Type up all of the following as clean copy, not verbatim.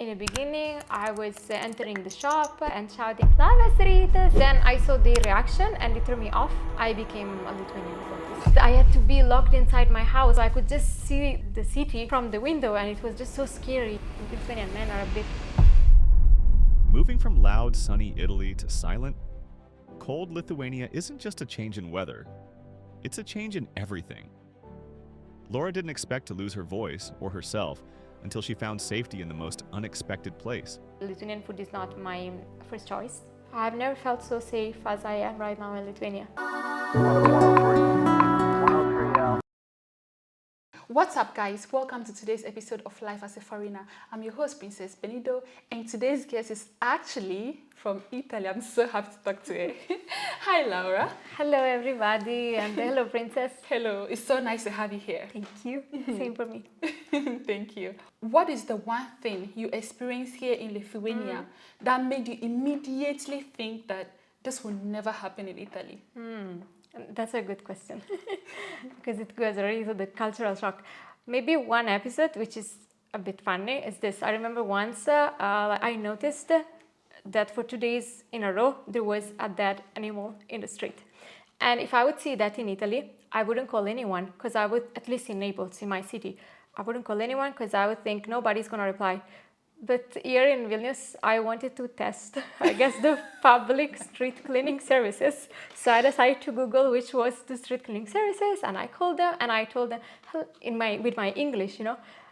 In the beginning, I was entering the shop and shouting Labas, rytas. Then I saw their reaction and it threw me off. I became a Lithuanian focus. I had to be locked inside my house. I could just see the city from the window and it was just so scary. Lithuanian men are a bit... Moving from loud, sunny Italy to silent, cold Lithuania isn't just a change in weather. It's a change in everything. Laura didn't expect to lose her voice or herself until she found safety in the most unexpected place. Lithuanian food is not my first choice. I've never felt so safe as I am right now in Lithuania. What's up, guys? Welcome to today's episode of Life as a Foreigner. I'm your host, Princess BENIDO, and today's guest is actually from Italy. I'm so happy to talk to her. Hi, Laura. Hello, everybody, and hello, Princess. Hello. It's so nice to have you here. Thank you. Same for me. Thank you. What is the one thing you experienced here in Lithuania that made you immediately think that this will never happen in Italy? That's a good question because it goes already to the cultural shock. Maybe one episode which is a bit funny is this. I remember once I noticed that for 2 days in a row there was a dead animal in the street. And if I would see that in Italy, I wouldn't call anyone because I would, at least in Naples, in my city, I wouldn't call anyone because I would think nobody's going to reply. But here in Vilnius, I wanted to test, I guess, the public street cleaning services. So I decided to Google which was the street cleaning services, and I called them and I told them with my English,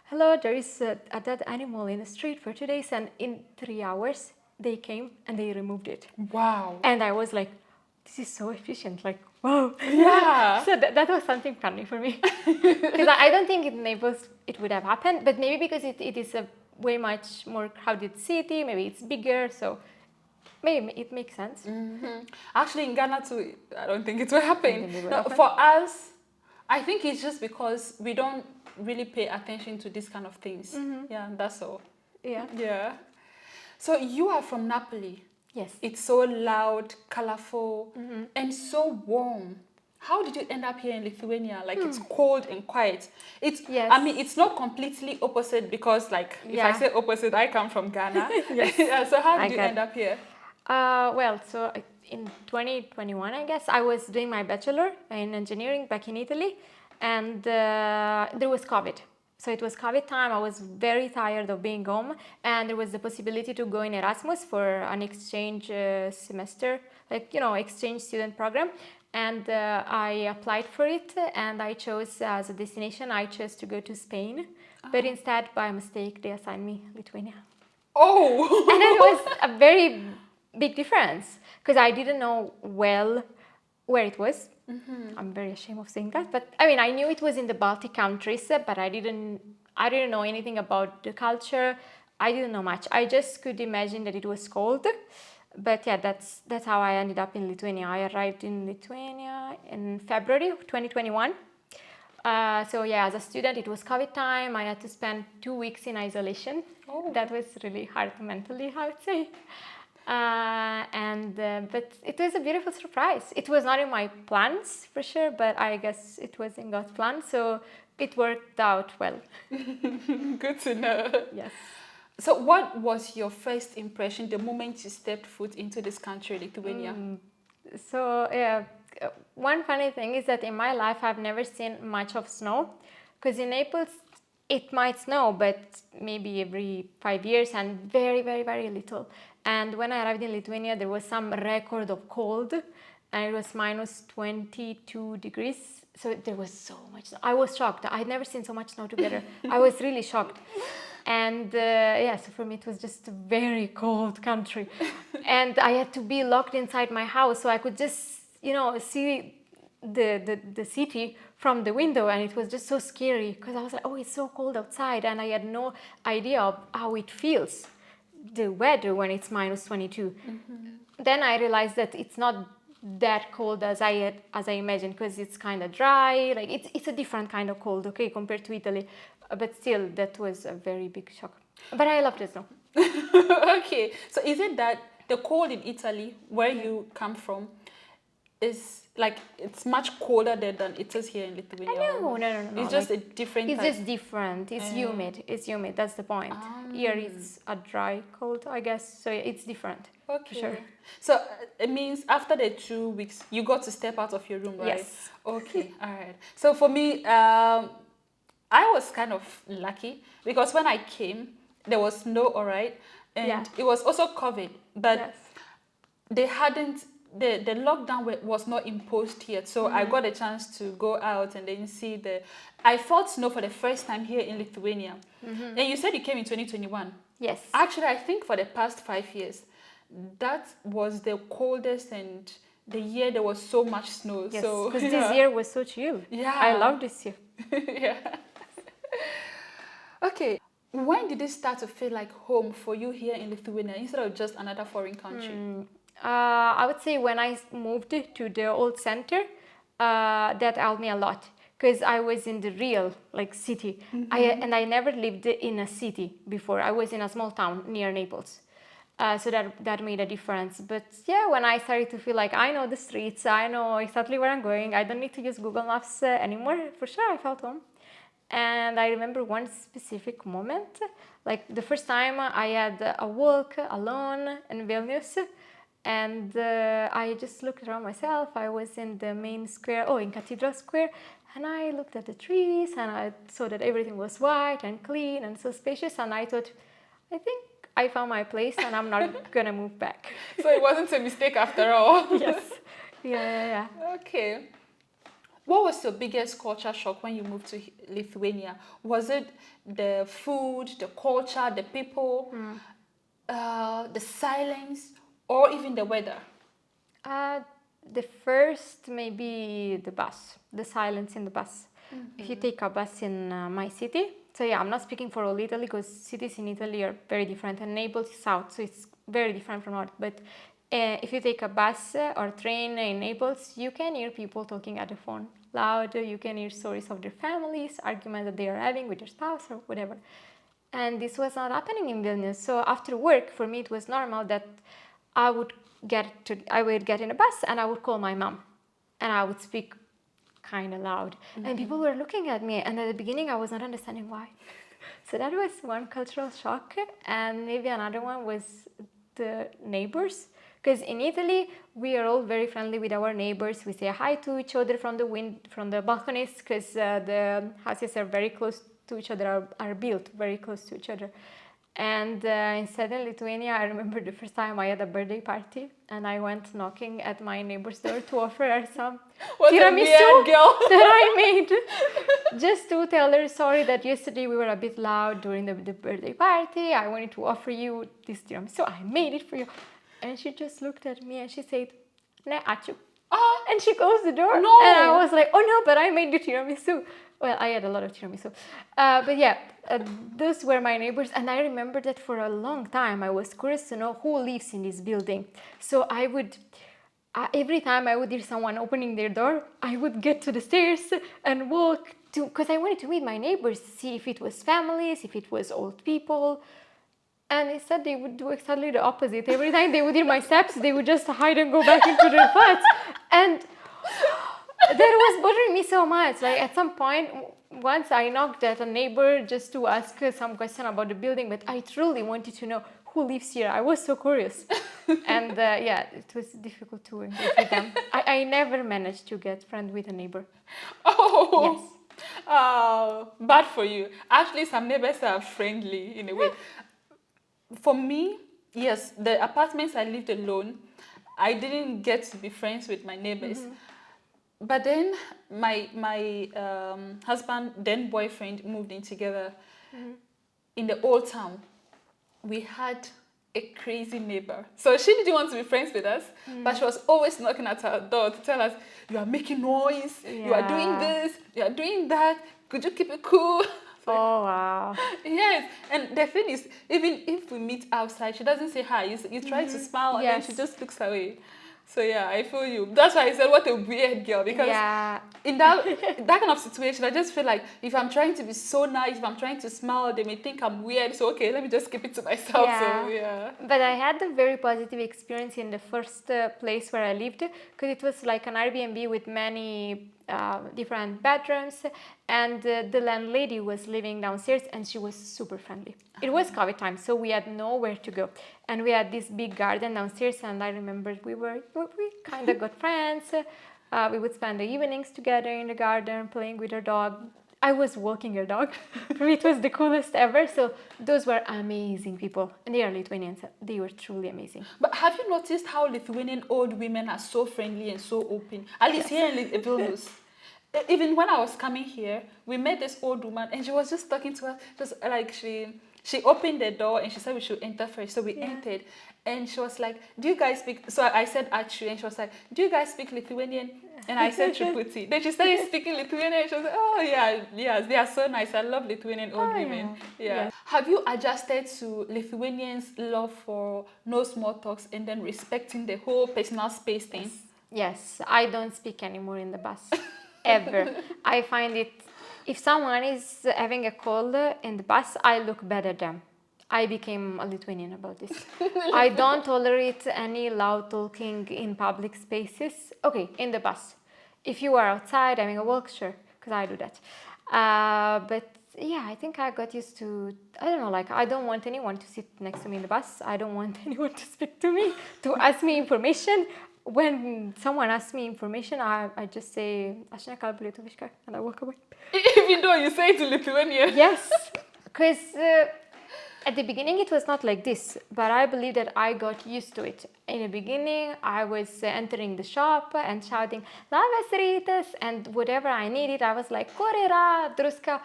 hello, there is a dead animal in the street for 2 days, and in 3 hours they came and they removed it. Wow. And I was like, this is so efficient, like, wow. Yeah. So that was something funny for me. Because I don't think in Naples it would have happened, but maybe because it is a way much more crowded city, maybe it's bigger, so maybe it makes sense. Actually, in Ghana too, I don't think it will happen. It will No, happen. for us, I think it's just because we don't really pay attention to these kind of things. Yeah, that's all. Yeah. Yeah. So you are from Napoli. Yes. It's so loud, colorful, and so warm. How did you end up here in Lithuania? Like it's cold and quiet. Yes. I mean, it's not completely opposite because, like, if I say opposite, I come from Ghana. Yes. Yeah, so how did you get end up here? So in 2021, I guess, I was doing my bachelor in engineering back in Italy, and there was COVID. So it was COVID time. I was very tired of being home, and there was the possibility to go in Erasmus for an exchange semester, exchange student program. And I applied for it, and I chose as a destination, I chose to go to Spain. But instead, by mistake, they assigned me Lithuania. Oh! And it was a very big difference, because I didn't know well where it was. I'm very ashamed of saying that, but I mean, I knew it was in the Baltic countries, but I didn't know anything about the culture. I didn't know much. I just could imagine that it was cold. But yeah, that's how I ended up in Lithuania. I arrived in Lithuania in February of 2021. So yeah, as a student, it was COVID time. I had to spend 2 weeks in isolation. Oh. That was really hard mentally, I would say. But it was a beautiful surprise. It was not in my plans for sure, but I guess it was in God's plan. So it worked out well. Good to know. Yes. So what was your first impression the moment you stepped foot into this country, Lithuania? So yeah, one funny thing is that in my life I've never seen much of snow, because in Naples it might snow, but maybe every 5 years and very, very, very little. And when I arrived in Lithuania, there was some record of cold, and it was minus 22 degrees. So there was so much snow. I was shocked. I'd never seen so much snow together. I was really shocked. And so for me it was just a very cold country. And I had to be locked inside my house, so I could just, see the city from the window, and it was just so scary because I was like, oh, it's so cold outside, and I had no idea of how it feels, the weather when it's minus 22. Then I realized that it's not that cold as I imagined, because it's kind of dry, like it's a different kind of cold, okay, compared to Italy. But still, that was a very big shock. But I loved the snow. Okay, so is it that the cold in Italy, where you come from, is like it's much colder there than it is here in Lithuania? No. It's just like, a different it's type. just different. It's humid. It's humid. That's the point. Here it's a dry cold, I guess. So it's different. Okay. Sure. So it means after the 2 weeks, you got to step out of your room, right? Yes. Okay. All right. So for me, I was kind of lucky because when I came, there was snow, all right, and Yeah. it was also COVID, but Yes. they hadn't. The lockdown was not imposed yet, so I got a chance to go out and then see the. I felt snow for the first time here in Lithuania, and you said you came in 2021. Yes. Actually, I think for the past 5 years, that was the coldest and the year there was so much snow. Yes. So Because this year was so chill. Yeah. I love this year. yeah. Okay. When did it start to feel like home for you here in Lithuania instead of just another foreign country? I would say when I moved to the old center, that helped me a lot because I was in the real city. I never lived in a city before. I was in a small town near Naples. So that made a difference. But yeah, when I started to feel like I know the streets, I know exactly where I'm going, I don't need to use Google Maps anymore, for sure I felt home. And I remember one specific moment, like the first time I had a walk alone in Vilnius, and I just looked around myself. I was in the main square, in Cathedral Square, and I looked at the trees and I saw that everything was white and clean and so spacious, and I thought, I think I found my place and I'm not gonna move back. So it wasn't a mistake after all. Yes. Yeah. Okay. What was your biggest culture shock when you moved to Lithuania? Was it the food, the culture, the people, the silence, or even the weather? The first, maybe the bus, the silence in the bus. If you take a bus in my city, so yeah, I'm not speaking for all Italy because cities in Italy are very different, and Naples is south, so it's very different from north. But if you take a bus or train in Naples, you can hear people talking at the phone loud. You can hear stories of their families, arguments that they are having with their spouse or whatever. And this was not happening in Vilnius. So after work, for me, it was normal that I would get in a bus and I would call my mom, and I would speak kind of loud. And people were looking at me, and at the beginning, I was not understanding why. So that was one cultural shock, and maybe another one was the neighbors. Because in Italy, we are all very friendly with our neighbors. We say hi to each other from the balconies, because the houses are very close to each other, are built very close to each other. And instead in Lithuania, I remember the first time I had a birthday party, and I went knocking at my neighbor's door to offer her some tiramisu that I made, just to tell her, sorry that yesterday we were a bit loud during the birthday party. I wanted to offer you this tiramisu. I made it for you. And she just looked at me and she said, "Ne achu." And she closed the door. No. And I was like, oh no, but I made the tiramisu. Well, I had a lot of tiramisu. But yeah, those were my neighbors. And I remember that for a long time, I was curious to know who lives in this building. So I would, every time I would hear someone opening their door, I would get to the stairs and walk to, because I wanted to meet my neighbors, to see if it was families, if it was old people. And instead, they would do exactly the opposite. Every time they would hear my steps, they would just hide and go back into their flats. And that was bothering me so much. Like at some point, once I knocked at a neighbor just to ask her some question about the building, but I truly wanted to know who lives here. I was so curious. And yeah, it was difficult to engage with them. I never managed to get friends with a neighbor. Oh. Yes. Oh, bad for you. Actually, some neighbors are friendly in a way. For me, yes, the apartments I lived alone, I didn't get to be friends with my neighbors. But then my husband, then boyfriend, moved in together in the old town. We had a crazy neighbor. So she didn't want to be friends with us, but she was always knocking at our door to tell us, you are making noise, you are doing this, you are doing that, could you keep it cool? Oh, wow. Yes, and the thing is, even if we meet outside, she doesn't say hi. You try to smile, and then she just looks away. So yeah, I feel you. That's why I said what a weird girl, because Yeah. in that kind of situation, I just feel like if I'm trying to be so nice, if I'm trying to smile, they may think I'm weird. So okay, let me just keep it to myself. So yeah. But I had a very positive experience in the first place where I lived, because it was like an Airbnb with many different bedrooms, and the landlady was living downstairs, and she was super friendly. It was COVID time, so we had nowhere to go, and we had this big garden downstairs, and I remember we kind of got friends. We would spend the evenings together in the garden playing with our dog. I was walking a dog. For me, it was the coolest ever. So those were amazing people. And they are Lithuanians. They were truly amazing. But have you noticed how Lithuanian old women are so friendly and so open? At least here in Vilnius. Even when I was coming here, we met this old woman and she was just talking to us. Just like she opened the door and she said we should enter first. So we entered. And she was like, do you guys speak? So I said Achu, and she was like, do you guys speak Lithuanian? And I said Triputį. Then she started speaking Lithuanian, and she was like, oh yeah, yes, they are so nice. I love Lithuanian old women. Yeah. Have you adjusted to Lithuanians' love for no small talks and then respecting the whole personal space thing? Yes, I don't speak anymore in the bus. Ever. I find it, if someone is having a cold in the bus, I look bad at them. I became a Lithuanian about this. I don't tolerate any loud talking in public spaces. Okay, in the bus. If you are outside having a walk, sure, because I do that. But yeah, I think I got used to, I don't know, like I don't want anyone to sit next to me in the bus. I don't want anyone to speak to me, to ask me information. When someone asks me information, I just say, and I walk away. Even though you say it in Lithuanian. Yes, because at the beginning it was not like this, but I believe that I got used to it. In the beginning, I was entering the shop and shouting, Labas, rytas, and whatever I needed, I was like, Kur yra druska?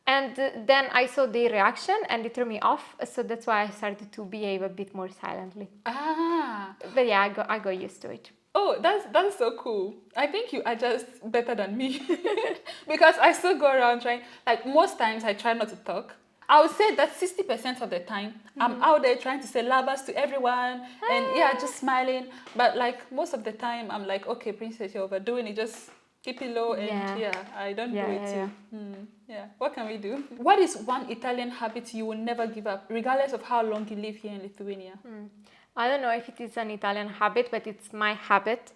And then I saw their reaction and it threw me off, so that's why I started to behave a bit more silently. Ah. But yeah, I got used to it. Oh, that's so cool. I think you adjust better than me. Because I still go around trying, like most times I try not to talk. I would say that 60% of the time I'm out there trying to say Labas to everyone and yeah, just smiling. But like most of the time I'm like, okay, princess, you're overdoing it, just keep it low and I don't do it too. Yeah, what can we do? What is one Italian habit you will never give up, regardless of how long you live here in Lithuania? I don't know if it is an Italian habit, but it's my habit.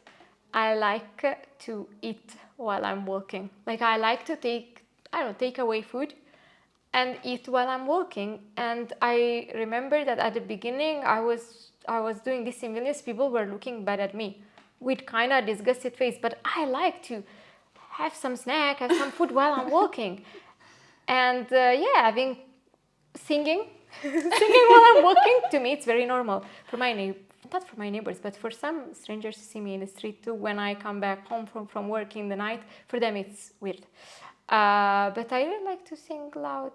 I like to eat while I'm walking. Like I like to take away food and eat while I'm walking. And I remember that at the beginning I was doing this in Vilnius. People were looking bad at me with kind of disgusted face, but I like to have some snack, have some food while I'm walking. And singing while I'm walking, to me it's very normal. Not for my neighbors, but for some strangers to see me in the street too, when I come back home from work in the night, for them it's weird. But I really like to sing loud,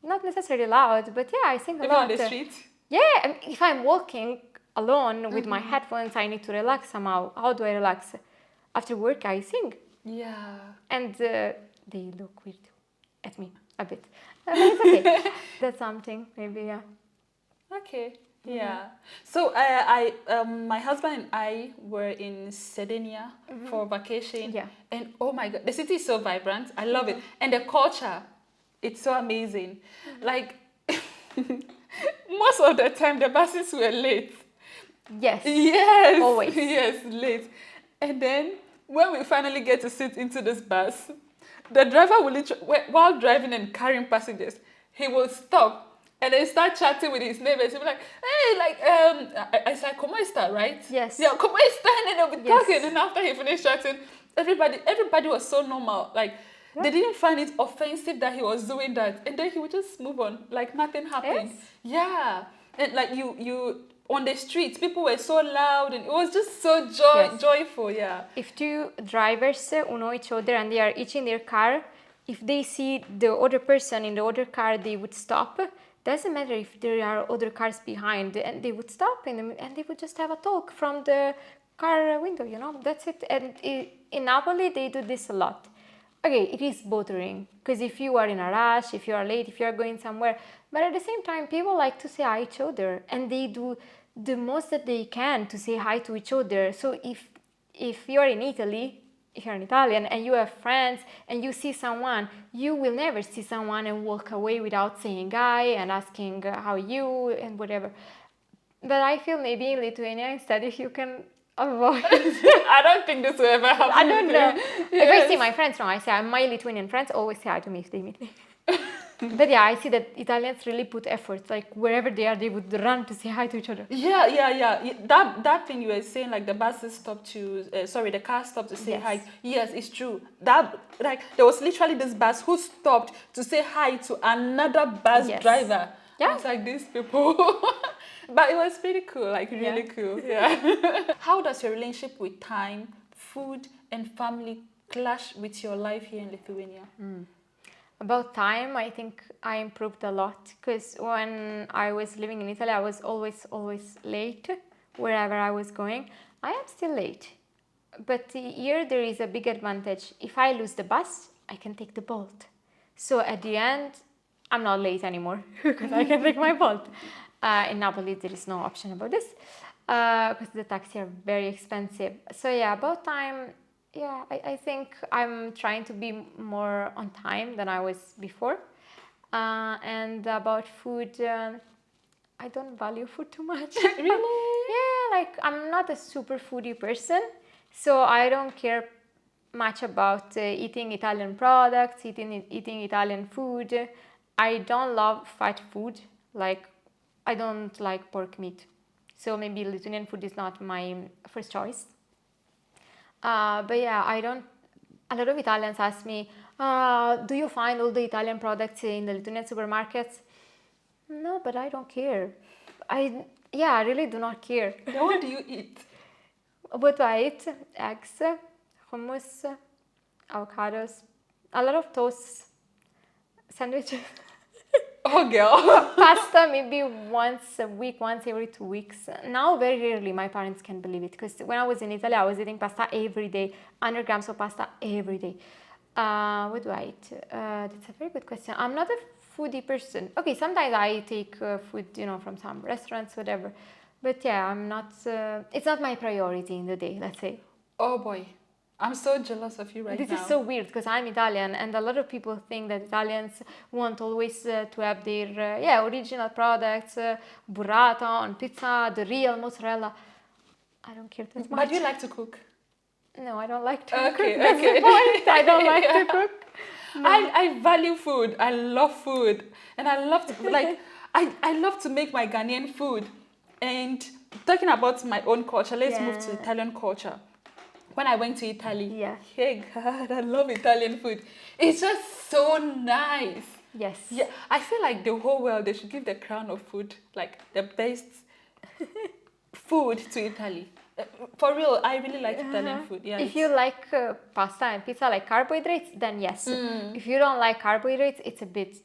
not necessarily loud, but yeah, I sing a Even lot. on the street? Yeah, if I'm walking alone with my headphones, I need to relax somehow. How do I relax? After work, I sing. Yeah. And they look weird at me a bit. But it's okay. That's something, maybe, yeah. Okay. Yeah. So my husband and I were in Sardinia for vacation. Yeah. And oh my God, the city is so vibrant. I love it. And the culture, it's so amazing. Like most of the time the buses were late. Yes. Yes. Always. Yes, late. And then when we finally get to sit into this bus, the driver will while driving and carrying passengers, he will stop and then start chatting with his neighbors. He'll be like, hey, I said, ¿Cómo está, right? Yes. Yeah, ¿Cómo está? And then they'll be Yes. talking. And after he finished chatting, everybody was so normal. Like, they didn't find it offensive that he was doing that. And then he would just move on, like nothing happened. Yes. Yeah. And like you on the streets, people were so loud and it was just so joyful, yeah. If two drivers know each other and they are each in their car, if they see the other person in the other car, they would stop. Doesn't matter if there are other cars behind, and they would stop and they would just have a talk from the car window, that's it. And in Napoli, they do this a lot. Okay, it is bothering, because if you are in a rush, if you are late, if you are going somewhere, but at the same time, people like to say hi each other, and they do the most that they can to say hi to each other. So if you're in Italy, if you're an Italian and you have friends and you see someone, you will never see someone and walk away without saying hi and asking how are you and whatever. But I feel maybe in Lithuania instead, if you can avoid. I don't think this will ever happen. I don't know. Yes. If I see my friends, no, I say my Lithuanian friends always say hi to me if they meet me. But yeah, I see that Italians really put effort. Like wherever they are, they would run to say hi to each other. Yeah. That thing you were saying, like the buses stop to, the car stopped to say Yes. hi. Yes, it's true. That like there was literally this bus who stopped to say hi to another bus Yes. driver. Yeah. I was like, these people. But it was pretty cool, like really cool. Yeah. How does your relationship with time, food, and family clash with your life here in Lithuania? About time, I think I improved a lot because when I was living in Italy, I was always late wherever I was going. I am still late. But here there is a big advantage. If I lose the bus, I can take the Bolt. So at the end, I'm not late anymore because I can take my Bolt. In Naples, there is no option about this because the taxis are very expensive. So yeah, about time, yeah, I think I'm trying to be more on time than I was before. And about food, I don't value food too much. Really? Yeah, like I'm not a super foodie person, so I don't care much about eating Italian products, eating Italian food. I don't love fat food, like I don't like pork meat. So maybe Lithuanian food is not my first choice. But yeah, I don't. A lot of Italians ask me, do you find all the Italian products in the Lithuanian supermarkets? No, but I don't care. I really do not care. Then what do you eat? What do I eat? Eggs, hummus, avocados, a lot of toast, sandwiches. Oh, girl. Pasta maybe once a week, once every 2 weeks. Now very rarely my parents can believe it because when I was in Italy I was eating pasta every day, 100 grams of pasta every day. What do I eat? That's a very good question. I'm not a foodie person. Okay, sometimes I take food, from some restaurants, whatever. But yeah, I'm not. It's not my priority in the day. Let's say. Oh boy, I'm so jealous of you right This now. is so weird because I'm Italian and a lot of people think that Italians want always to have their original products, burrata on pizza, the real mozzarella. I don't care that much. But you like to cook? No, I don't like to Okay, cook. That's okay. the point. I don't like Yeah. to cook. I value food. I love food, and I love to I love to make my Ghanaian food. And talking about my own culture, let's move to Yeah. Italian culture. When I went to Italy, Yeah. hey God, I love Italian food. It's just so nice. Yes. Yeah, I feel like the whole world, they should give the crown of food, like the best food to Italy. For real, I really like Italian food. Yeah. If you like pasta and pizza, like carbohydrates, then yes. If you don't like carbohydrates, it's a bit.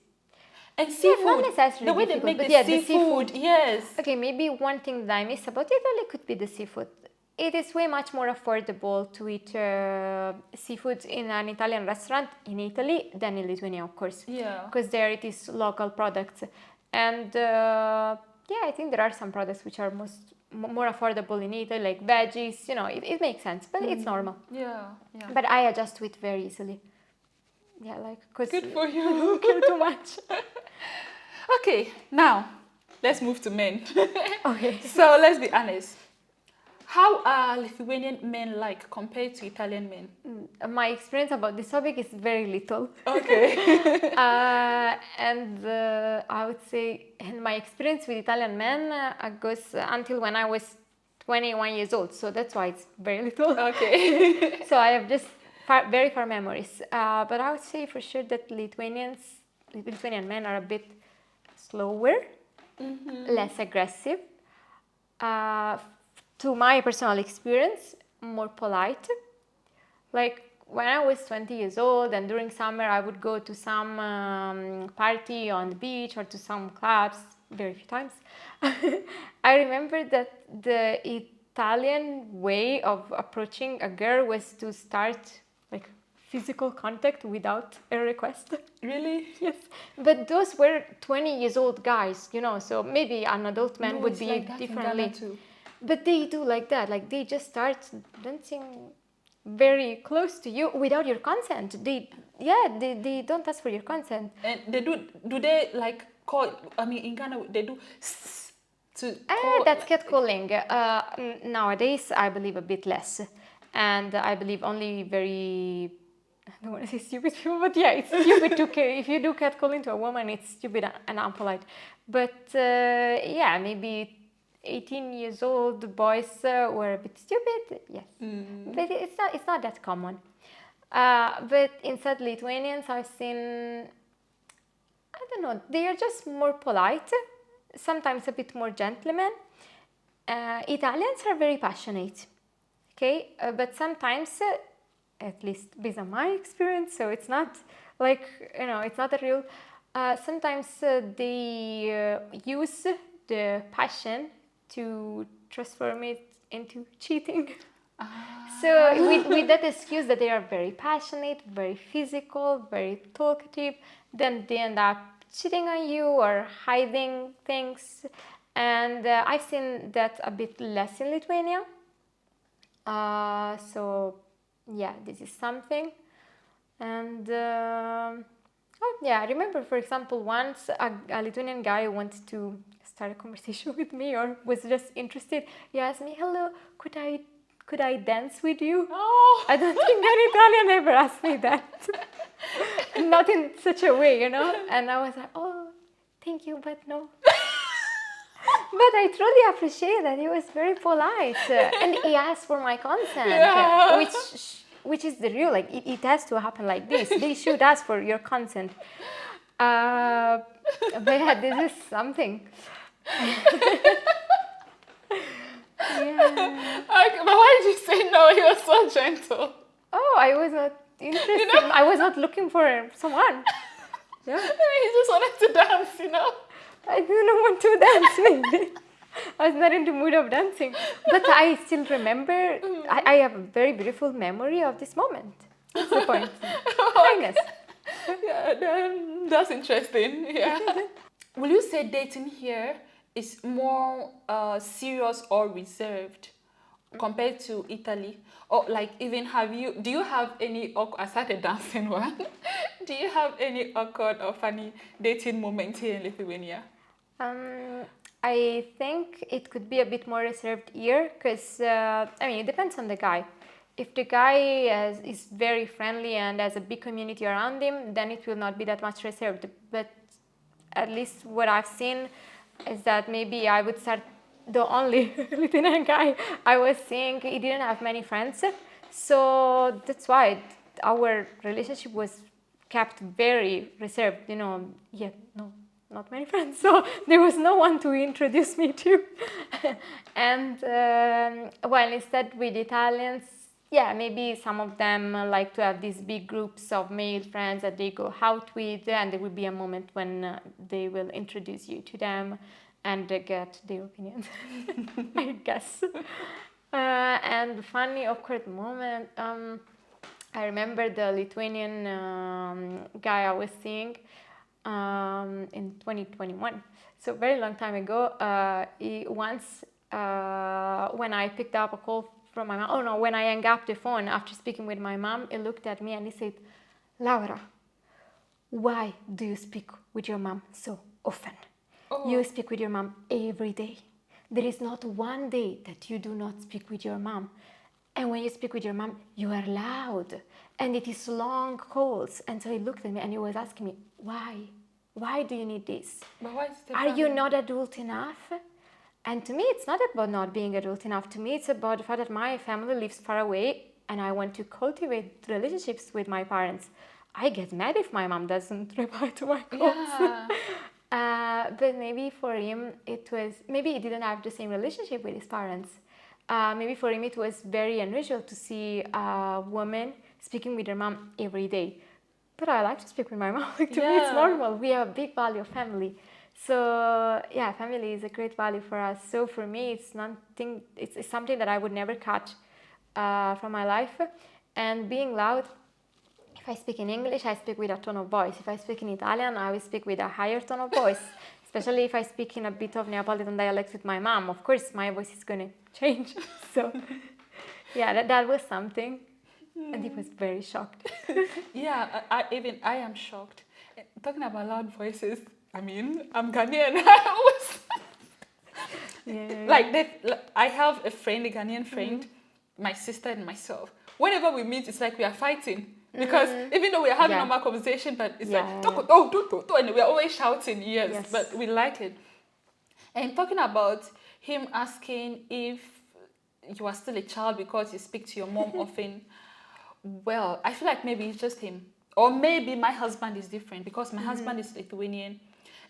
and seafood, not necessarily the way they difficult, make but the yeah, the seafood, seafood. yes. Okay, maybe one thing that I miss about Italy could be the seafood. It is way much more affordable to eat seafood in an Italian restaurant in Italy than in Lithuania, of course. Yeah. Because there it is local products. And I think there are some products which are more affordable in Italy, like veggies, it makes sense, but it's normal. Yeah. But I adjust to it very easily. Yeah, like, because Good for I you. don't care too much. Okay, now let's move to men. Okay. So let's be honest. How are Lithuanian men like compared to Italian men? My experience about this topic is very little. Okay. And I would say, and my experience with Italian men goes until when I was 21 years old. So that's why it's very little. Okay. So I have just very far memories. But I would say for sure that Lithuanian men are a bit slower, less aggressive. To my personal experience, more polite. Like when I was 20 years old and during summer I would go to some party on the beach or to some clubs, very few times. I remember that the Italian way of approaching a girl was to start like physical contact without a request. Really? Yes, but those were 20 years old guys, so maybe an adult man No, would it's be like that in differently. Ghana too. But they do like that, like they just start dancing very close to you without your consent. They don't ask for your consent. And they do they like call, I mean, in Ghana, they do to call. That's catcalling. Nowadays, I believe a bit less. And I believe only very, I don't want to say stupid people, but yeah, it's stupid to if you do catcalling to a woman, it's stupid and unpolite. But yeah, maybe 18 years old boys were a bit stupid, yes. But it's not that common. But instead, Lithuanians, I've seen, I don't know, they are just more polite, sometimes a bit more gentlemen. Italians are very passionate, okay? But sometimes, at least based on my experience, so it's not like, it's not a real, sometimes they use the passion to transform it into cheating. So with that excuse that they are very passionate, very physical, very talkative, then they end up cheating on you or hiding things. And I've seen that a bit less in Lithuania. So yeah, this is something. And I remember, for example, once a Lithuanian guy wanted to start a conversation with me or was just interested. He asked me, "Hello, could I dance with you?" Oh. I don't think an Italian ever asked me that. Not in such a way, And I was like, "Oh, thank you, but no." But I truly appreciate that he was very polite, and he asked for my consent, which is the real. Like it has to happen like this. They should ask for your consent. But yeah, this is something. Yeah. But why did you say no? He was so gentle. Oh, I was not interested. I was not looking for someone. Yeah. He just wanted to dance. I didn't want to dance, maybe. I was not in the mood of dancing. But I still remember, I have a very beautiful memory of this moment. That's the point. Kindness. Yeah, that's interesting. Yeah. Will you say dating here is more serious or reserved compared to Italy? Or like even do you have any awkward, I started dancing one. Do you have any awkward or funny dating moments here in Lithuania? I think it could be a bit more reserved here because, it depends on the guy. If the guy is very friendly and has a big community around him, then it will not be that much reserved. But at least what I've seen is that maybe I would start the only Lithuanian guy I was seeing, he didn't have many friends. So that's why our relationship was kept very reserved, not many friends. So there was no one to introduce me to. And instead with Italians, maybe some of them like to have these big groups of male friends that they go out with, and there will be a moment when they will introduce you to them and get their opinions, I guess. And funny, awkward moment. I remember the Lithuanian guy I was seeing in 2021. So very long time ago. Once when I picked up a call from my mom, when I hung up the phone after speaking with my mom, he looked at me and he said, "Laura, why do you speak with your mom so often? Oh. You speak with your mom every day. There is not one day that you do not speak with your mom. And when you speak with your mom, you are loud. And it is long calls." And so he looked at me and he was asking me, "Why? Why do you need this? But why is it Are you not adult enough?" And to me, it's not about not being adult enough. To me, it's about the fact that my family lives far away and I want to cultivate relationships with my parents. I get mad if my mom doesn't reply to my calls. Yeah. But maybe for him, maybe he didn't have the same relationship with his parents. Maybe for him, it was very unusual to see a woman speaking with her mom every day. But I like to speak with my mom. To me, it's normal. We have a big value of family. So family is a great value for us. So for me, it's something that I would never cut from my life. And being loud, if I speak in English, I speak with a tone of voice. If I speak in Italian, I will speak with a higher tone of voice. Especially if I speak in a bit of Neapolitan dialect with my mom. Of course, my voice is going to change. So, yeah, that was something. And he was very shocked. Yeah, I am shocked. Talking about loud voices, I mean, I'm Ghanaian. I always I have a friend, a Ghanaian friend, my sister and myself. Whenever we meet, it's like we are fighting. Because even though we are having a normal conversation, but it's like, and we are always shouting, yes, but we like it. And talking about him asking if you are still a child because you speak to your mom often, well, I feel like maybe it's just him. Or maybe my husband is different because my husband is Lithuanian.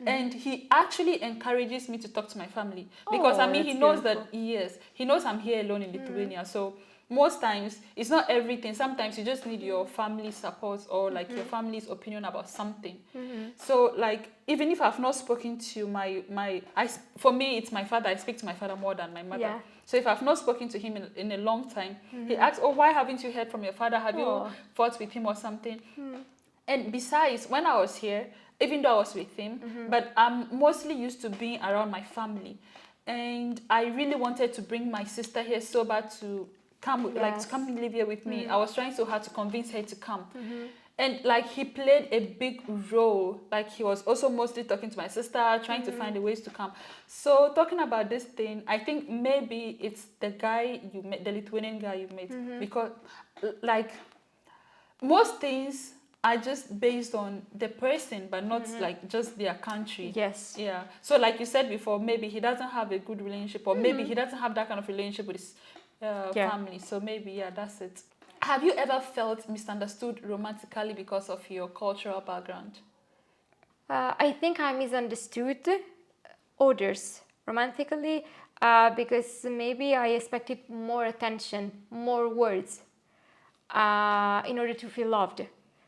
And he actually encourages me to talk to my family. Because, I mean, he knows that, he knows I'm here alone in Lithuania. So most times, it's not everything. Sometimes you just need your family support or like your family's opinion about something. So like, even if I've not spoken to for me, it's my father. I speak to my father more than my mother. Yeah. So if I've not spoken to him in a long time, he asks, oh, why haven't you heard from your father? Have you fought with him or something? And besides, when I was here, even though I was with him, but I'm mostly used to being around my family. And I really wanted to bring my sister here so bad to come, to come and live here with me. I was trying so hard to convince her to come. And like he played a big role. Like he was also mostly talking to my sister, trying to find the ways to come. So talking about this thing, I think maybe it's the guy you met, the Lithuanian guy you met. Because like most things are just based on the person, but not like just their country. Yes. Yeah. So like you said before, maybe he doesn't have a good relationship, or maybe he doesn't have that kind of relationship with his family. So maybe, that's it. Have you ever felt misunderstood romantically because of your cultural background? I think I misunderstood others romantically because maybe I expected more attention, more words in order to feel loved.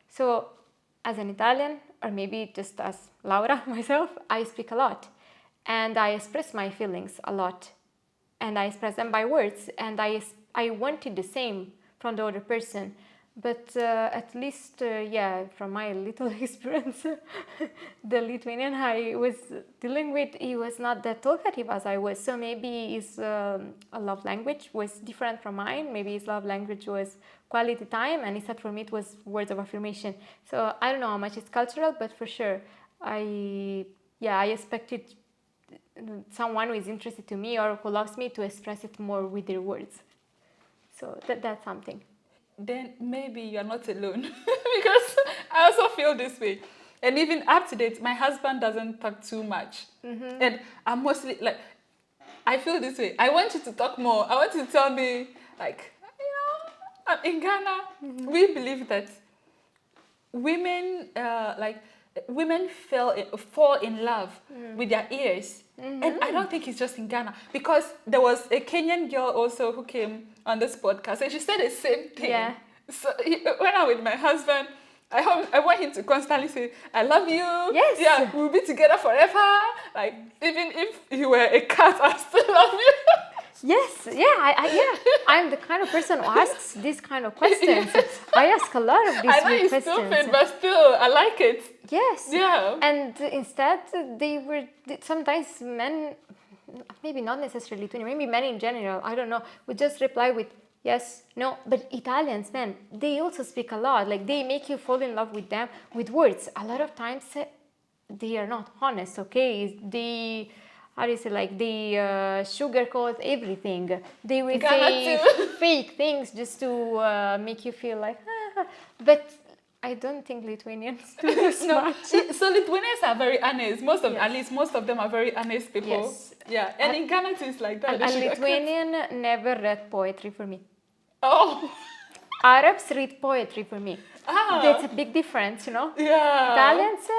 So as an Italian, or maybe just as Laura, myself, I speak a lot. And I express my feelings a lot. And I express them by words. And I wanted the same from the other person. But at least, from my little experience, the Lithuanian I was dealing with, he was not that talkative as I was. So maybe his love language was different from mine. Maybe his love language was quality time, and instead for me it was words of affirmation. So I don't know how much it's cultural, but for sure, I expected someone who is interested to me or who loves me to express it more with their words. So that's something. Then maybe you're not alone because I also feel this way. And even up to date, my husband doesn't talk too much. And I'm mostly like, I feel this way. I want you to talk more. I want you to tell me, like, in Ghana, we believe that women, women fall in love with their ears. And I don't think it's just in Ghana, because there was a Kenyan girl also who came on this podcast and she said the same thing. Yeah. So when I'm with my husband, I want him to constantly say, I love you. Yes. Yeah, we'll be together forever. Like, even if you were a cat, I still love you. Yes, I'm the kind of person who asks these kind of questions. I ask a lot of these questions. I know it's stupid, but still, I like it. Yes. Yeah. And instead, sometimes men, maybe not necessarily Lithuanian, maybe men in general, I don't know, would just reply with yes, no. But Italians, man, they also speak a lot. Like, they make you fall in love with them with words. A lot of times, they are not honest, okay? They sugarcoat everything. They will say fake things just to make you feel like, but I don't think Lithuanians do this much. So Lithuanians are very honest. At least most of them are very honest people. Yes. Yeah, and in Ghana it's like that. A Lithuanian never read poetry for me. Oh. Arabs read poetry for me. That's a big difference, you know? Yeah. Italians...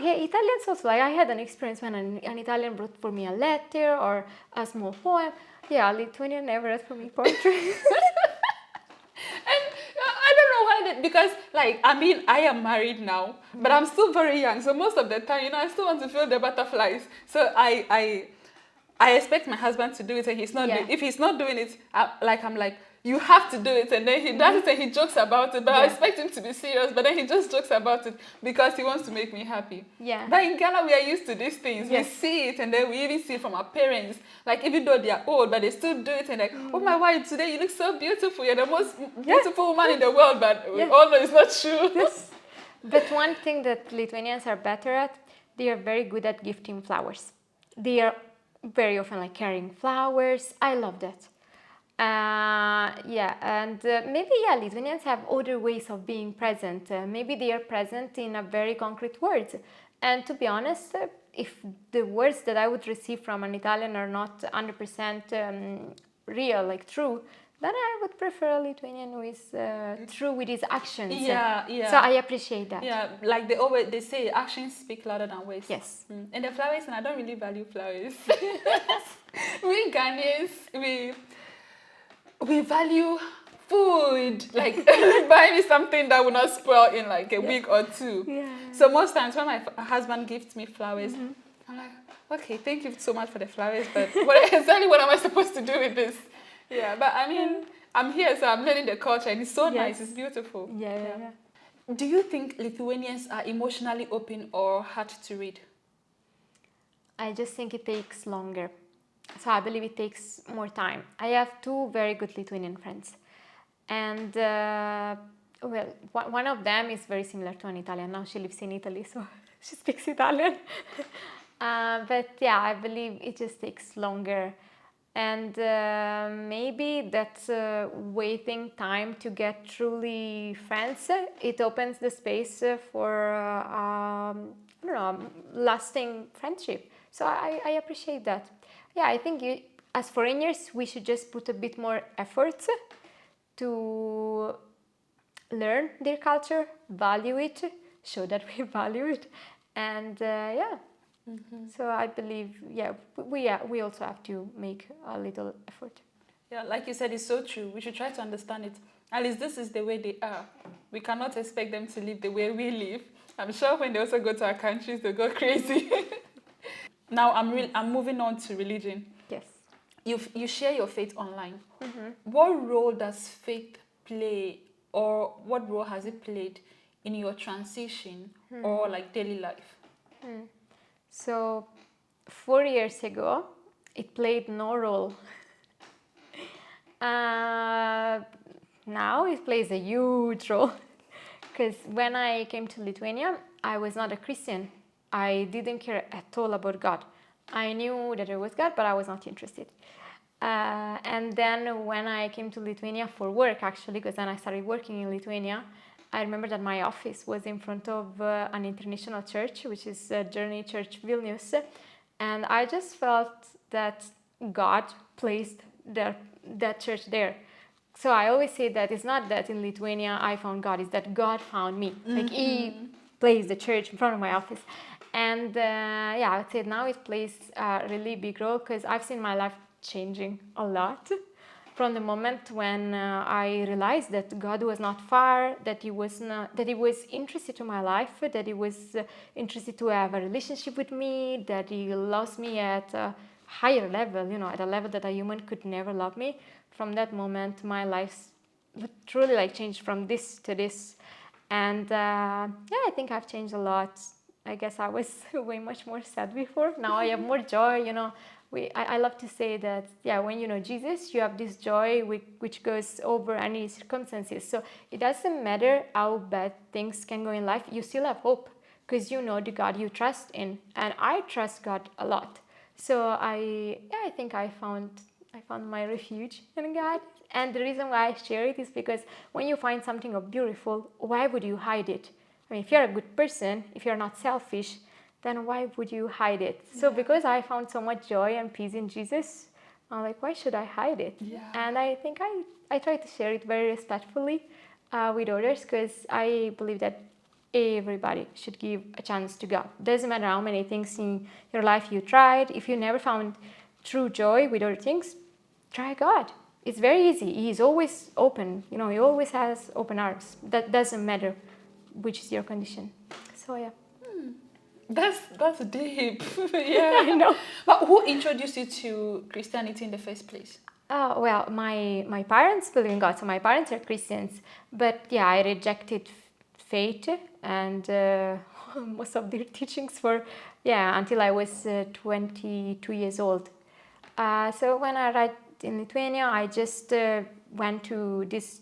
Italians also, like, I had an experience when an Italian wrote for me a letter or a small poem. Yeah, Lithuanian never read for me poetry. And I don't know why because, like, I mean, I am married now, but I'm still very young. So most of the time, I still want to feel the butterflies. So I expect my husband to do it, and he's not doing it. If he's not doing it, I'm like, you have to do it, and then he does it and he jokes about it, but I expect him to be serious, but then he just jokes about it because he wants to make me happy. Yeah. But in Ghana, we are used to these things. Yes. We see it, and then we even see it from our parents. Like, even though they are old, but they still do it, and like, oh my wife, today you look so beautiful. You're the most beautiful woman in the world, but we all know it's not true. Yes. But one thing that Lithuanians are better at, they are very good at gifting flowers. They are very often like carrying flowers. I love that. Maybe Lithuanians have other ways of being present. Maybe they are present in a very concrete words. And to be honest, if the words that I would receive from an Italian are not 100% real, like true, then I would prefer a Lithuanian who is true with his actions. Yeah. So I appreciate that. Yeah, like they say, actions speak louder than words. Yes. And the flowers, and I don't really value flowers. We Ghanaians, we value food. Like, buy me something that will not spoil in like a week or two. Yeah. So most times when my husband gifts me flowers, I'm like, okay, thank you so much for the flowers, but exactly what am I supposed to do with this? Yeah, but I mean, I'm here, so I'm learning the culture, and it's so nice, it's beautiful. Yeah. Do you think Lithuanians are emotionally open or hard to read? I just think it takes longer. So I believe it takes more time. I have two very good Lithuanian friends. And, one of them is very similar to an Italian. Now she lives in Italy, so she speaks Italian. I believe it just takes longer. And maybe that's waiting time to get truly friends. It opens the space for, lasting friendship. So I appreciate that. Yeah, I think as foreigners, we should just put a bit more effort to learn their culture, value it, show that we value it, and So I believe, we also have to make a little effort. Yeah, like you said, it's so true. We should try to understand it. At least this is the way they are. We cannot expect them to live the way we live. I'm sure when they also go to our countries, they'll go crazy. Now I'm moving on to religion. Yes. You share your faith online. What role does faith play, or what role has it played in your transition or like daily life? So 4 years ago, it played no role. Now it plays a huge role. Because when I came to Lithuania, I was not a Christian. I didn't care at all about God. I knew that there was God, but I was not interested. And then when I came to Lithuania for work, actually, because then I started working in Lithuania, I remember that my office was in front of an international church, which is Journey Church Vilnius. And I just felt that God placed that church there. So I always say that it's not that in Lithuania I found God, it's that God found me. Like He placed the church in front of my office. And I would say now it plays a really big role because I've seen my life changing a lot from the moment when I realized that God was not far, that He was interested to my life, that He was interested to have a relationship with me, that He loves me at a higher level, at a level that a human could never love me. From that moment, my life truly changed from this to this. And I think I've changed a lot. I guess I was way much more sad before. Now I have more joy, I love to say that, when you know Jesus, you have this joy which goes over any circumstances. So it doesn't matter how bad things can go in life, you still have hope because you know the God you trust in. And I trust God a lot. So I think I found my refuge in God. And the reason why I share it is because when you find something beautiful, why would you hide it? I mean, if you're a good person, if you're not selfish, then why would you hide it? So because I found so much joy and peace in Jesus, I'm like, why should I hide it? Yeah. And I think I try to share it very respectfully with others because I believe that everybody should give a chance to God. Doesn't matter how many things in your life you tried. If you never found true joy with other things, try God. It's very easy. He's always open. He always has open arms. That doesn't matter which is your condition. So yeah. That's deep. Yeah, I know. But who introduced you to Christianity in the first place? Oh, well, my parents believe in God, so my parents are Christians. But yeah, I rejected faith and most of their teachings for, yeah, until I was 22 years old. So when I arrived in Lithuania, I just went to this.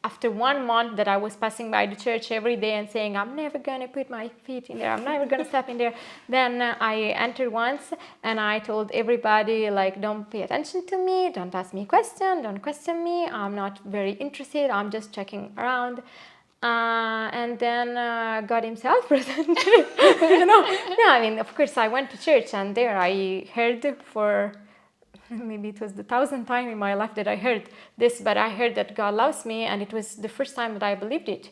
After 1 month that I was passing by the church every day and saying, I'm never going to put my feet in there, I'm never going to step in there. Then I entered once and I told everybody, like, don't pay attention to me, don't ask me a question, don't question me, I'm not very interested, I'm just checking around. And then God Himself presented, Yeah, I mean, of course, I went to church and there I heard for maybe it was the 1,000th time in my life that I heard this, but I heard that God loves me, and it was the first time that I believed it.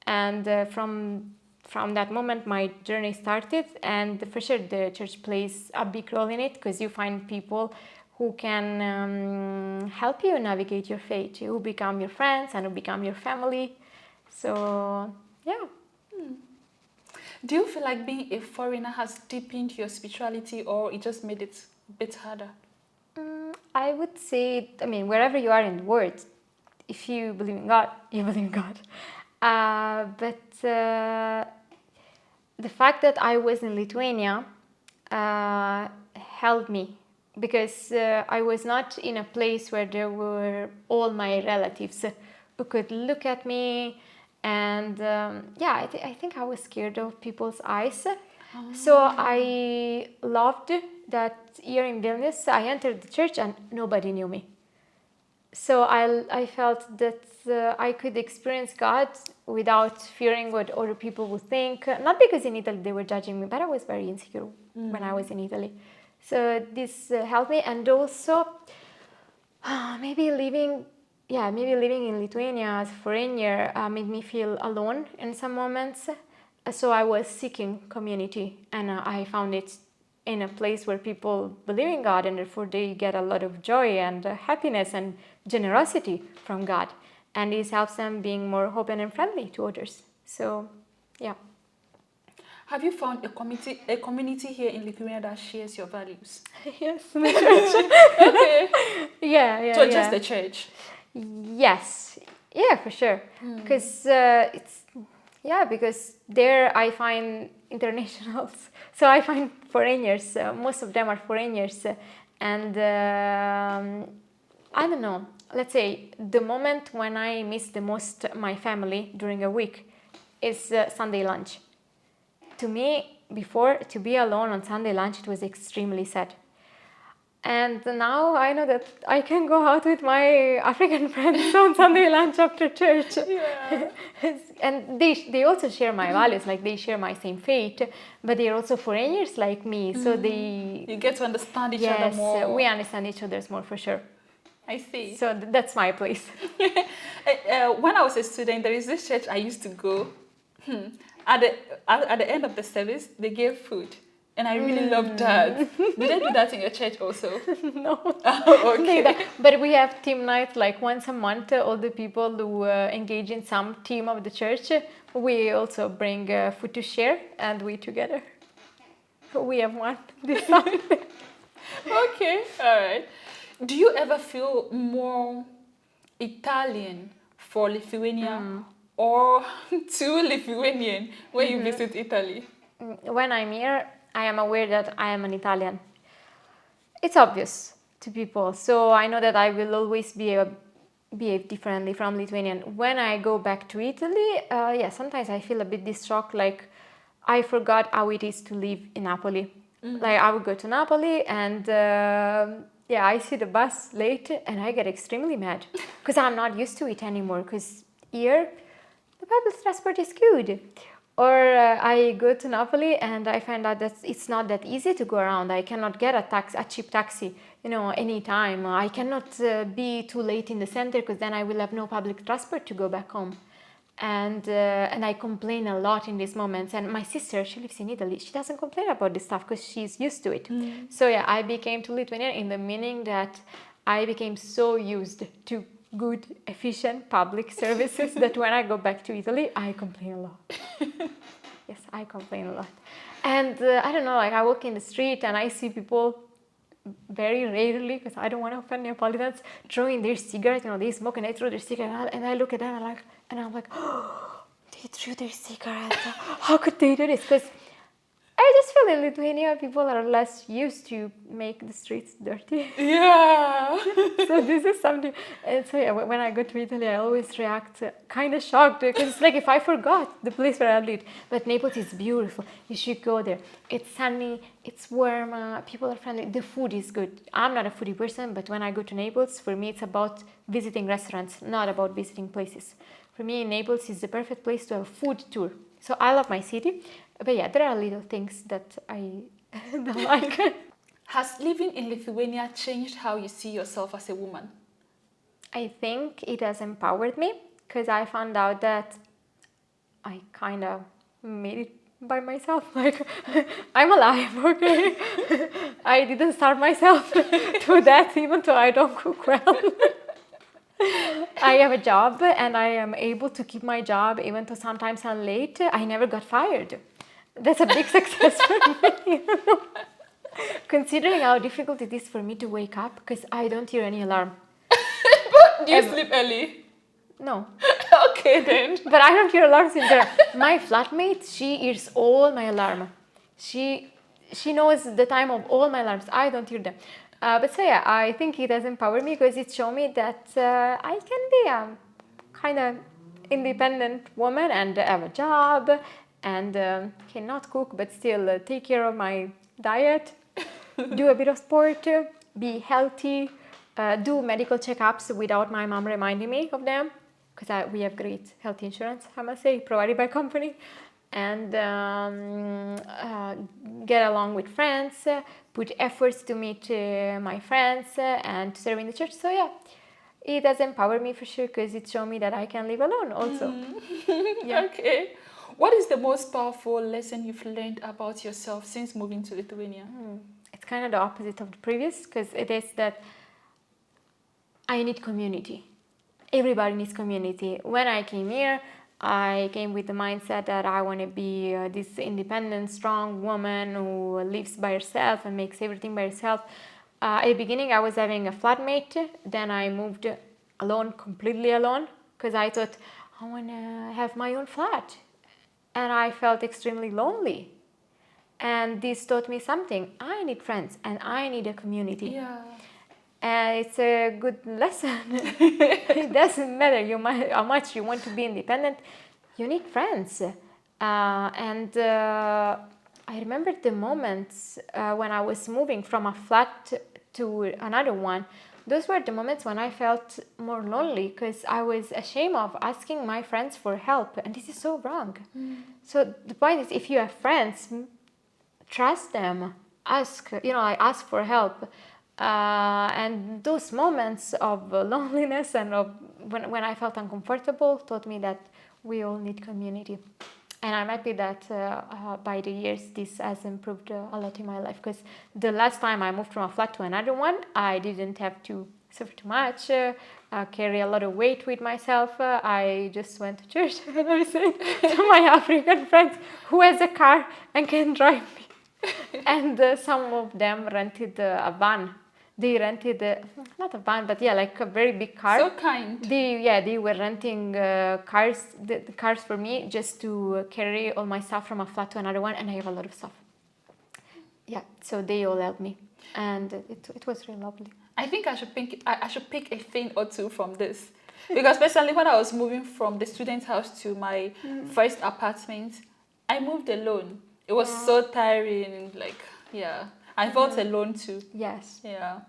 And from that moment, my journey started, and for sure the church plays a big role in it, because you find people who can help you navigate your faith, who become your friends and who become your family. So, yeah. Do you feel like being a foreigner has deepened your spirituality, or it just made it a bit harder? I would say, I mean, wherever you are in the world, if you believe in God, you believe in God. But the fact that I was in Lithuania helped me, because I was not in a place where there were all my relatives who could look at me. And yeah, I think I was scared of people's eyes. So I loved that year in Vilnius. I entered the church and nobody knew me. So I felt that I could experience God without fearing what other people would think. Not because in Italy they were judging me, but I was very insecure when I was in Italy. So this helped me. And also maybe living in Lithuania as a foreigner made me feel alone in some moments. So I was seeking community, and I found it in a place where people believe in God, and therefore they get a lot of joy and happiness and generosity from God, and this helps them being more open and friendly to others. So, yeah. Have you found a community here in Lithuania that shares your values? Yes, the church. Okay. Yeah. So just the church. Yes, yeah, for sure. Because because there I find internationals. So I find foreigners. Most of them are foreigners, and I don't know. Let's say the moment when I miss the most my family during a week is Sunday lunch. To me, before, to be alone on Sunday lunch, it was extremely sad. And now I know that I can go out with my African friends on Sunday lunch after church. Yeah. And they also share my values, like they share my same faith, but they're also foreigners like me. So they... You get to understand each other more. Yes, we understand each other more for sure. I see. So that's my place. When I was a student, there is this church I used to go. At the end of the service, they gave food. And I really loved that. Did they do that in your church also? No. Oh, okay. But we have team night like once a month. All the people who engage in some team of the church, we also bring food to share, and we together. We have one this Sunday. Okay, all right. Do you ever feel more Italian for Lithuania or too Lithuanian when you visit Italy? When I'm here, I am aware that I am an Italian. It's obvious to people, so I know that I will always behave differently from Lithuanian. When I go back to Italy, sometimes I feel a bit this shock, like I forgot how it is to live in Napoli. Like I would go to Napoli and I see the bus late and I get extremely mad because I'm not used to it anymore, because here the public transport is good. Or I go to Napoli and I find out that it's not that easy to go around. I cannot get a cheap taxi, anytime. I cannot be too late in the center, because then I will have no public transport to go back home. And I complain a lot in these moments. And my sister, she lives in Italy. She doesn't complain about this stuff because she's used to it. So I became to Lithuanian in the meaning that I became so used to good, efficient public services that when I go back to Italy, I complain a lot. Yes, I complain a lot. And I don't know, like I walk in the street and I see people very rarely, because I don't want to offend Neapolitans, throwing their cigarette. They smoke and they throw their cigarette, and I look at them and I'm like, oh, they threw their cigarette. How could they do this? Because I just feel in Lithuania people are less used to make the streets dirty. Yeah. So this is something. And so yeah, when I go to Italy, I always react kind of shocked, because it's like if I forgot the place where I lived. But Naples is beautiful. You should go there. It's sunny. It's warm. People are friendly. The food is good. I'm not a foodie person, but when I go to Naples, for me it's about visiting restaurants, not about visiting places. For me, Naples is the perfect place to have a food tour. So I love my city. But yeah, there are little things that I don't like. Has living in Lithuania changed how you see yourself as a woman? I think it has empowered me, because I found out that I kind of made it by myself. Like, I'm alive, okay? I didn't starve myself to that, even though I don't cook well. I have a job and I am able to keep my job even though sometimes I'm late. I never got fired. That's a big success for me. Considering how difficult it is for me to wake up, because I don't hear any alarm. Do you sleep early? No. Okay then. But I don't hear alarms either. My flatmate, she hears all my alarm. She knows the time of all my alarms. I don't hear them. But so yeah, I think it has empowered me, because it showed me that I can be a kind of independent woman and have a job and cannot cook but still take care of my diet, do a bit of sport, be healthy, do medical checkups without my mom reminding me of them, because we have great health insurance, I must say, provided by company, and get along with friends, put efforts to meet my friends and to serve in the church. So yeah, it has empowered me for sure, because it showed me that I can live alone also. Yeah. Okay. What is the most powerful lesson you've learned about yourself since moving to Lithuania? It's kind of the opposite of the previous, because it is that I need community. Everybody needs community. When I came here, I came with the mindset that I want to be this independent, strong woman who lives by herself and makes everything by herself. At the beginning, I was having a flatmate. Then I moved alone, completely alone, because I thought I want to have my own flat. And I felt extremely lonely. And this taught me something. I need friends and I need a community. Yeah. And it's a good lesson. It doesn't matter how much you want to be independent, you need friends. I remember the moments when I was moving from a flat to another one. Those were the moments when I felt more lonely, because I was ashamed of asking my friends for help. And this is so wrong. So the point is, if you have friends, trust them, ask for help. And those moments of loneliness and of when I felt uncomfortable taught me that we all need community. And I'm happy that by the years this has improved a lot in my life, because the last time I moved from a flat to another one, I didn't have to suffer too much, carry a lot of weight with myself. I just went to church and I said to my African friends, who has a car and can drive me? And some of them rented a van. They rented, not a van, but yeah, like a very big car. So kind. They were renting cars, the cars for me, just to carry all my stuff from a flat to another one, and I have a lot of stuff. Yeah, so they all helped me, and it was really lovely. I think I should pick a thing or two from this, because especially when I was moving from the student house to my first apartment, I moved alone. It was so tiring, like, yeah. I felt alone too. Yes. Yeah.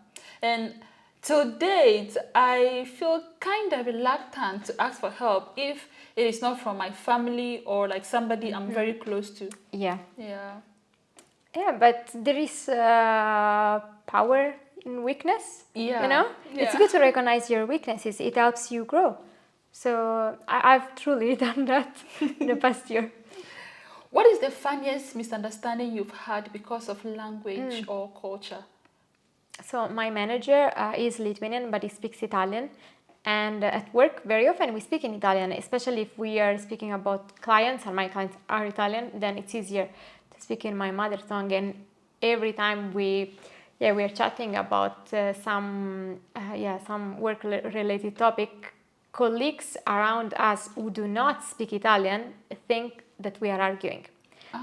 And to date, I feel kind of reluctant to ask for help if it is not from my family or like somebody I'm very close to. Yeah. Yeah. Yeah, but there is power in weakness. Yeah. You know? Yeah. It's good to recognize your weaknesses. It helps you grow. So I've truly done that in the past year. What is the funniest misunderstanding you've had because of language or culture? So my manager is Lithuanian, but he speaks Italian. And at work, very often we speak in Italian, especially if we are speaking about clients and my clients are Italian, then it's easier to speak in my mother tongue. And every time we yeah, we are chatting about some work-related topic. Colleagues around us who do not speak Italian think that we are arguing.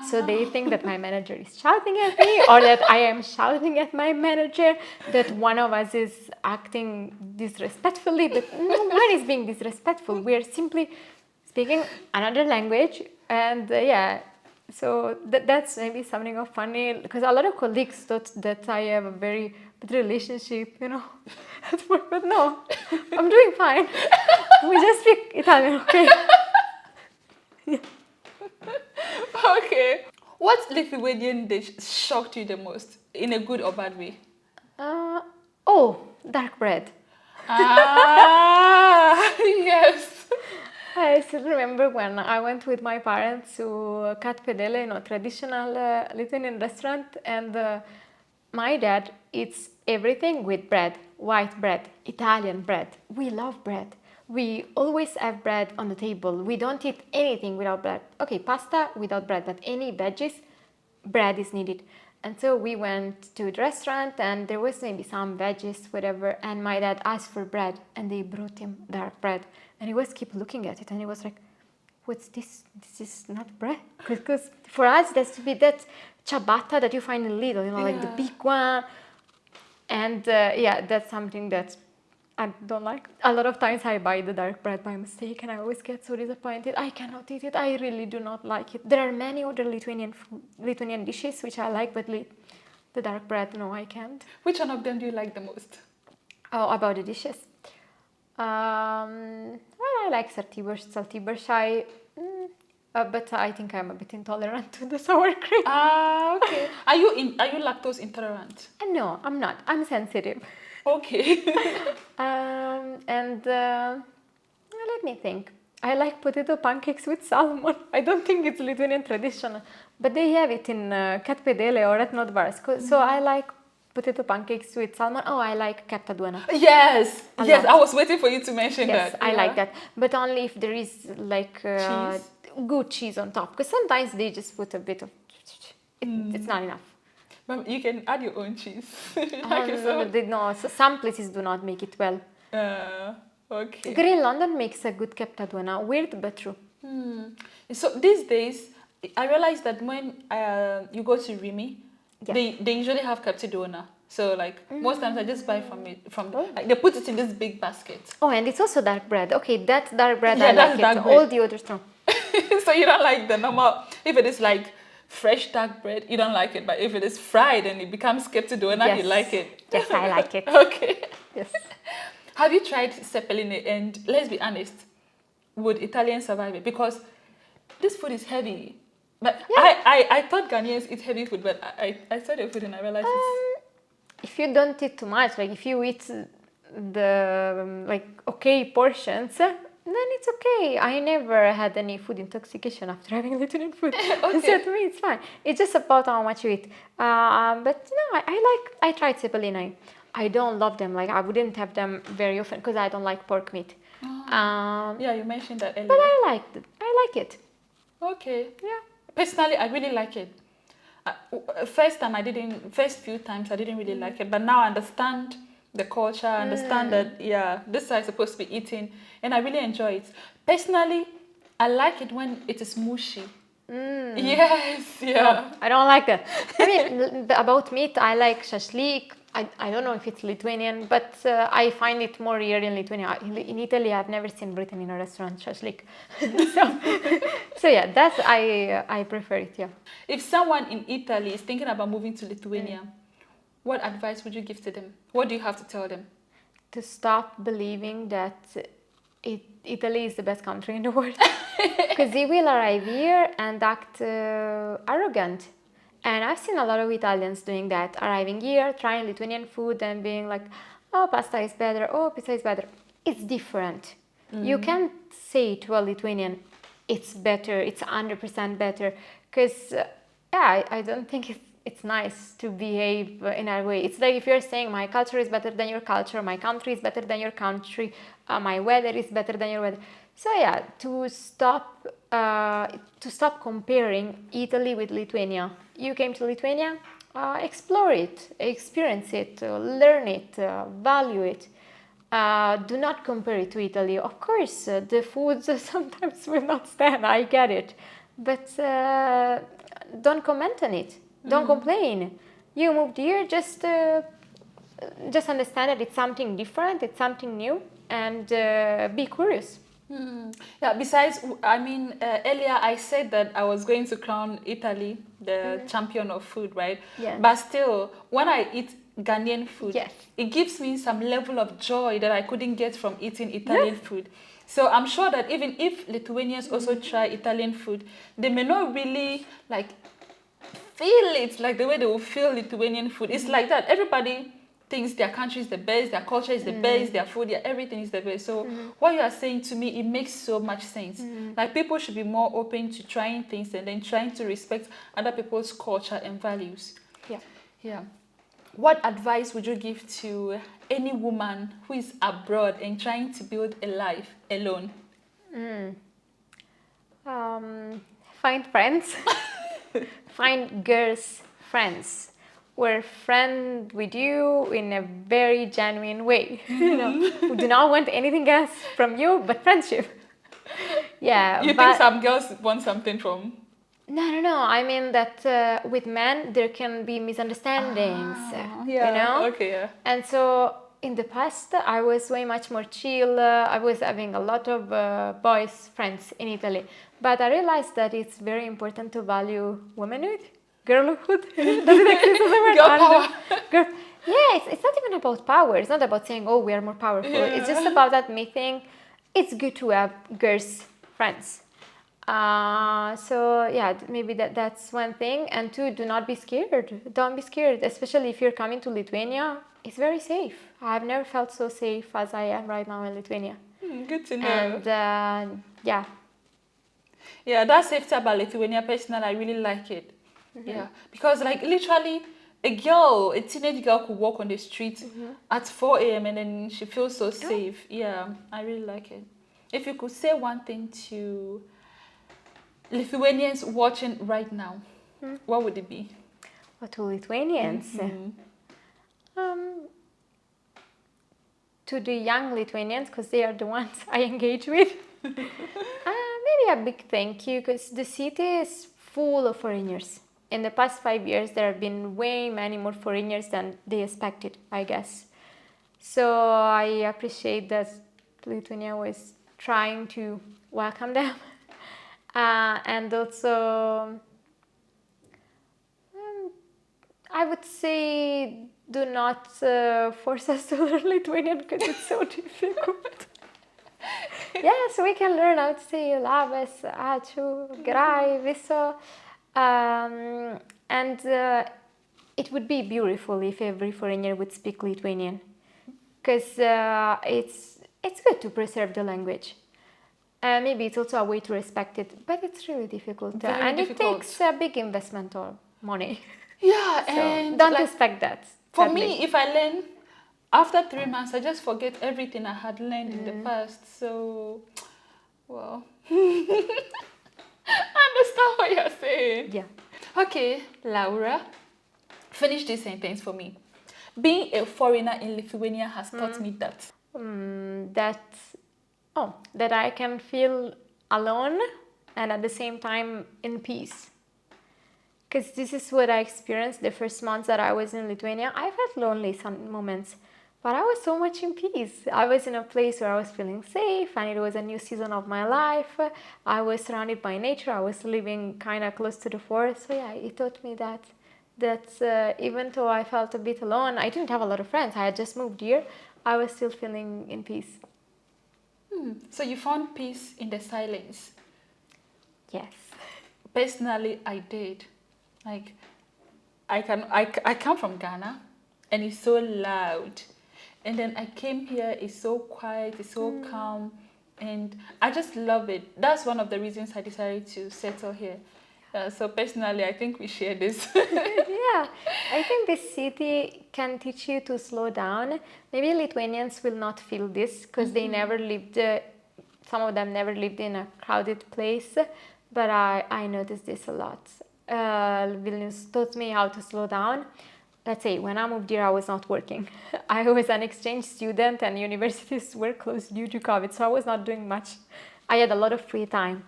So they think that my manager is shouting at me, or that I am shouting at my manager, that one of us is acting disrespectfully, but no one is being disrespectful. We are simply speaking another language, and so that's maybe something of funny, because a lot of colleagues thought that I have a very good relationship, at work, but no, I'm doing fine. We just speak Italian, okay? Okay. What Lithuanian dish shocked you the most, in a good or bad way? Dark bread. Yes. I still remember when I went with my parents to Cat Pedele, traditional Lithuanian restaurant, and my dad eats everything with bread, white bread, Italian bread. We love bread. We always have bread on the table. We don't eat anything without bread. Okay, pasta without bread, but any veggies, bread is needed. And so we went to the restaurant, and there was maybe some veggies, whatever, and my dad asked for bread, and they brought him dark bread. And he was keep looking at it, and he was like, what's this? This is not bread. Because for us, that's to be that ciabatta that you find in Lidl, like the big one. And that's something that I don't like. A lot of times I buy the dark bread by mistake, and I always get so disappointed. I cannot eat it. I really do not like it. There are many other Lithuanian dishes which I like, but the dark bread, no, I can't. Which one of them do you like the most? Oh, about the dishes. I like salty borshai, but I think I'm a bit intolerant to the sour cream. Okay. Are you lactose intolerant? No, I'm not. I'm sensitive. Okay. Let me think. I like potato pancakes with salmon. I don't think it's Lithuanian tradition, but they have it in Cat Pedele or at Not Bars. So I like potato pancakes with salmon. Oh, I like captaduana. Yes. A Yes, lot. I was waiting for you to mention Yes, that. I like that. But only if there is Cheese? good cheese on top. Because sometimes they just put a bit of... It's not enough. But you can add your own cheese. Like it so. No, so some places do not make it well. Okay. Green London makes a good captaduana. Weird, but true. So these days, I realize that when you go to Rimi, they usually have captaduana. So most times I just buy they put it in this big basket. Oh, and it's also dark bread. Okay, that dark bread, Yeah, I that's like dark it. bread. All the others no. So you don't like the normal, if it is fresh dark bread, you don't like it. But if it is fried and it becomes captaduana, Yes. you like it. Yes, I like it. Okay. Yes. Have you tried seppelline? And let's be honest, would Italians survive it? Because this food is heavy. But I thought Ghanaians eat heavy food, but I started food and I realized If you don't eat too much, if you eat the okay portions, then it's okay. I never had any food intoxication after having Lithuanian food. Okay. So to me, it's fine. It's just about how much you eat. But no, I tried cepelini. I don't love them. I wouldn't have them very often because I don't like pork meat. yeah, you mentioned that earlier. But I like it. Okay. Yeah. Personally, I really like it. First few times I didn't really like it, but now I understand the culture, I understand that, this is supposed to be eaten, and I really enjoy it. Personally, I like it when it is mushy. Yes, yeah. No, I don't like that. I mean, about meat, I like shashlik. I don't know if it's Lithuanian, but I find it more here in Lithuania. In Italy, I've never seen Britain in a restaurant shashlik. so yeah, that's I prefer it. Yeah. If someone in Italy is thinking about moving to Lithuania, what advice would you give to them? What do you have to tell them? To stop believing that Italy is the best country in the world, because they will arrive here and act arrogant. And I've seen a lot of Italians doing that, arriving here, trying Lithuanian food and being like, oh, pasta is better, oh, pizza is better. It's different. You can't say to a Lithuanian, it's better, it's 100% better, because, I don't think it's nice to behave in a way. It's like if you're saying my culture is better than your culture, my country is better than your country, my weather is better than your weather. So yeah, to stop comparing Italy with Lithuania. You came to Lithuania, explore it, experience it, learn it, value it. Do not compare it to Italy. Of course, the food sometimes will not stand, I get it. But don't comment on it. Don't complain. You moved here, just understand that it's something different, it's something new, and be curious. Yeah, besides, I mean, earlier I said that I was going to crown Italy the champion of food, right? Yes. But still, when I eat Ghanaian food, Yes. it gives me some level of joy that I couldn't get from eating Italian food. So I'm sure that even if Lithuanians also try Italian food, they may not really like feel it like the way they will feel Lithuanian food. It's like that. Everybody thinks their country is the best, their culture is the best, their food, everything is the best. So what you are saying to me, it makes so much sense. Like people should be more open to trying things and then trying to respect other people's culture and values. Yeah. Yeah. What advice would you give to any woman who is abroad and trying to build a life alone? Find friends. Find girls' friends. We're friend with you in a very genuine way. We do not want anything else from you but friendship. Yeah. You but think some girls want something from? No. I mean that with men there can be misunderstandings. Okay, yeah. And so in the past I was way much more chill. I was having a lot of boys friends in Italy, but I realized that it's very important to value womanhood, girlhood. Does it exist as a word? Girl power. Yeah, it's not even about power. It's not about saying, oh, we are more powerful. Yeah. It's just about admitting it's good to have girls friends. So yeah, maybe that's one thing. And two, do not be scared. Don't be scared, especially if you're coming to Lithuania. It's very safe. I've never felt so safe as I am right now in Lithuania. Good to know. And yeah. Yeah, that safety about Lithuania personally, I really like it. Yeah, because like literally a teenage girl could walk on the street at 4 a.m. and then she feels so safe. Yeah, I really like it. If you could say one thing to Lithuanians watching right now, what would it be? Or to Lithuanians. To the young Lithuanians, because they are the ones I engage with. Maybe a big thank you, because the city is full of foreigners. In the past 5 years, there have been way many more foreigners than they expected, I guess. So I appreciate that Lithuania was trying to welcome them. And also, I would say do not force us to learn Lithuanian because it's so difficult. Yes, we can learn how to say Labas, Ačiū, Gerai, Viso. And it would be beautiful if every foreigner would speak Lithuanian, because it's good to preserve the language. Maybe it's also a way to respect it, but it's really difficult. Very difficult. It takes a big investment or money. Yeah, So and don't like, expect that. for sadly. me, if I learn after 3 months, I just forget everything I had learned in the past. So, well, I understand what you're saying. Yeah. Okay, Laura, finish this sentence for me. Being a foreigner in Lithuania has taught me that. That I can feel alone and at the same time in peace. Because this is what I experienced the first months that I was in Lithuania. I felt lonely some moments, but I was so much in peace. I was in a place where I was feeling safe, and it was a new season of my life. I was surrounded by nature. I was living kind of close to the forest. So yeah, it taught me that even though I felt a bit alone, I didn't have a lot of friends. I had just moved here. I was still feeling in peace. So you found peace in the silence. Yes. Personally, I did. Like, I come from Ghana, and it's so loud, and then I came here. It's so quiet. It's so calm, and I just love it. That's one of the reasons I decided to settle here. So personally, I think we share this. Yeah, I think this city can teach you to slow down. Maybe Lithuanians will not feel this because they never lived. Some of them never lived in a crowded place, but I noticed this a lot. Vilnius taught me how to slow down. Let's say when I moved here, I was not working. I was an exchange student and universities were closed due to COVID, so I was not doing much. I had a lot of free time.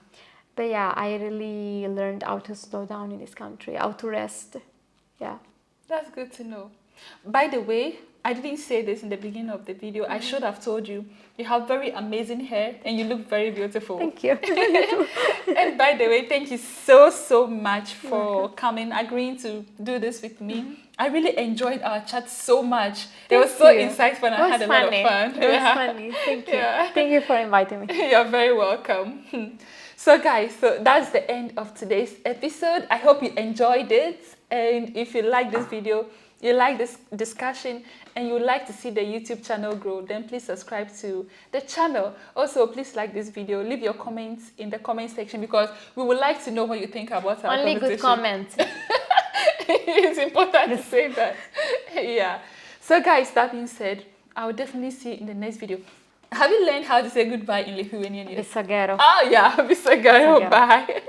But yeah, I really learned how to slow down in this country, how to rest. Yeah. That's good to know. By the way, I didn't say this in the beginning of the video. I should have told you. You have very amazing hair and you look very beautiful. Thank you. And by the way, thank you so much for coming, agreeing to do this with me. I really enjoyed our chat so much. It was so insightful and I had a lot of fun. It was funny. Thank you. Yeah. Thank you for inviting me. You're very welcome. So guys, so that's the end of today's episode. I hope you enjoyed it. And if you like this video, you like this discussion, and you would like to see the YouTube channel grow, then please subscribe to the channel. Also, please like this video. Leave your comments in the comment section because we would like to know what you think about our Only good comments. It's important to say that. Yeah. So guys, that being said, I will definitely see you in the next video. Have you learned how to say goodbye in Lithuanian yet? Viso gero. Oh yeah, viso gero. Bye.